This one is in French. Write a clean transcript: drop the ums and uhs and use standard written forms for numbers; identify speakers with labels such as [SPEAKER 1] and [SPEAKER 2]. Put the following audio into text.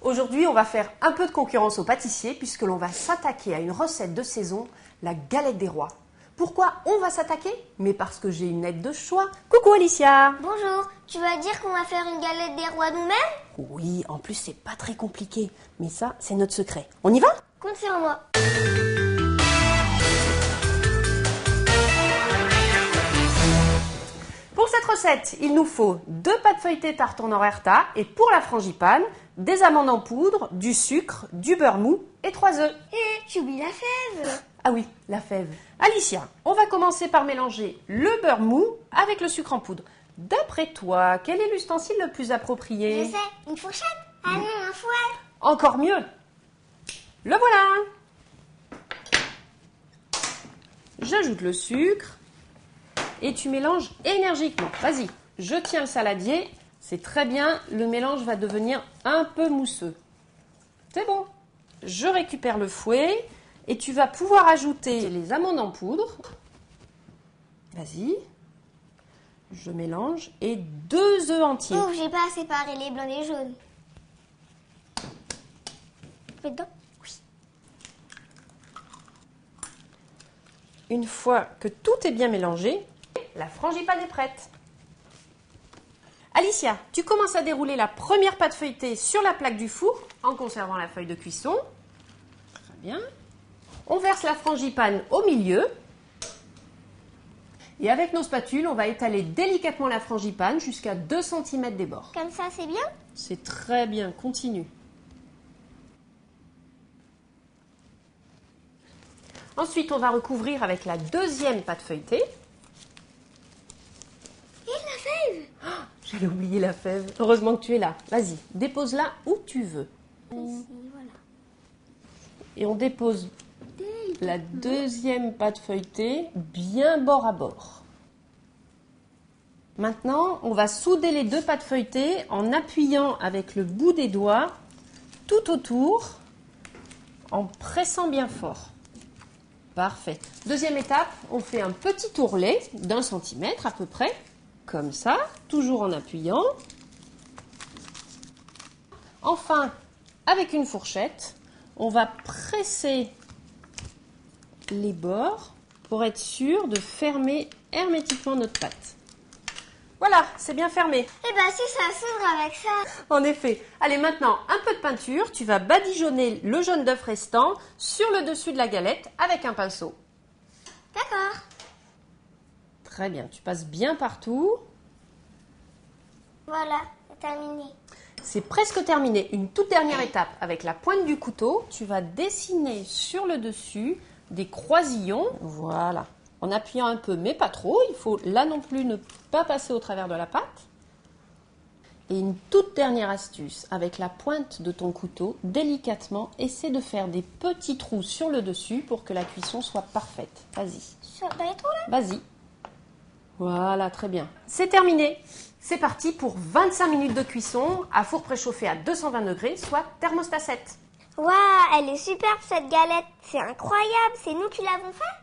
[SPEAKER 1] Aujourd'hui, on va faire un peu de concurrence aux pâtissiers puisque l'on va s'attaquer à une recette de saison, la galette des rois. Pourquoi on va s'attaquer? Mais parce que j'ai une aide de choix. Coucou Alicia!
[SPEAKER 2] Bonjour, tu vas dire qu'on va faire une galette des rois nous-mêmes?
[SPEAKER 1] Oui, en plus c'est pas très compliqué, mais ça c'est notre secret. On y va?
[SPEAKER 2] Compte sur moi.
[SPEAKER 1] Pour cette recette, il nous faut 2 pâtes feuilletées tarte en Omerta et pour la frangipane, des amandes en poudre, du sucre, du beurre mou et 3 œufs.
[SPEAKER 2] Et tu oublies la fève.
[SPEAKER 1] Ah oui, la fève. Alicia, on va commencer par mélanger le beurre mou avec le sucre en poudre. D'après toi, quel est l'ustensile le plus approprié?
[SPEAKER 2] Je sais, une fourchette. Ah non, un fouet.
[SPEAKER 1] Encore mieux. Le voilà. J'ajoute le sucre et tu mélanges énergiquement. Vas-y, je tiens le saladier. C'est très bien, le mélange va devenir un peu mousseux. C'est bon. Je récupère le fouet et tu vas pouvoir ajouter les amandes en poudre. Vas-y. Je mélange et 2 œufs entiers.
[SPEAKER 2] Oh, j'ai pas séparé les blancs des jaunes. Mets dedans. Oui.
[SPEAKER 1] Une fois que tout est bien mélangé, la frangipane est prête. Alicia, tu commences à dérouler la première pâte feuilletée sur la plaque du four en conservant la feuille de cuisson. Très bien. On verse la frangipane au milieu. Et avec nos spatules, on va étaler délicatement la frangipane jusqu'à 2 cm des bords.
[SPEAKER 2] Comme ça, c'est bien?
[SPEAKER 1] C'est très bien, continue. Ensuite, on va recouvrir avec la deuxième pâte feuilletée.
[SPEAKER 2] Et la fève?
[SPEAKER 1] Oh, j'allais oublier la fève. Heureusement que tu es là. Vas-y, dépose-la où tu veux.
[SPEAKER 2] Ici, voilà.
[SPEAKER 1] Et on dépose la deuxième pâte feuilletée bien bord à bord. Maintenant, on va souder les 2 pâtes feuilletées en appuyant avec le bout des doigts tout autour, en pressant bien fort. Parfait. Deuxième étape, on fait un petit ourlet d'1 centimètre à peu près, comme ça, toujours en appuyant. Enfin, avec une fourchette, on va presser les bords pour être sûr de fermer hermétiquement notre pâte. Voilà, c'est bien fermé.
[SPEAKER 2] Eh ben, si ça s'ouvre avec ça.
[SPEAKER 1] En effet. Allez, maintenant, un peu de peinture. Tu vas badigeonner le jaune d'œuf restant sur le dessus de la galette avec un pinceau.
[SPEAKER 2] D'accord.
[SPEAKER 1] Très bien, tu passes bien partout.
[SPEAKER 2] Voilà, c'est terminé.
[SPEAKER 1] C'est presque terminé. Une toute dernière étape. Avec la pointe du couteau, tu vas dessiner sur le dessus des croisillons. Voilà. En appuyant un peu, mais pas trop. Il faut là non plus ne pas passer au travers de la pâte. Et une toute dernière astuce. Avec la pointe de ton couteau, délicatement, essaie de faire des petits trous sur le dessus pour que la cuisson soit parfaite. Vas-y.
[SPEAKER 2] Dans les trous là?
[SPEAKER 1] Vas-y. Voilà, très bien. C'est terminé. C'est parti pour 25 minutes de cuisson à four préchauffé à 220 degrés, soit thermostat 7.
[SPEAKER 2] Waouh, elle est superbe cette galette. C'est incroyable. C'est nous qui l'avons fait?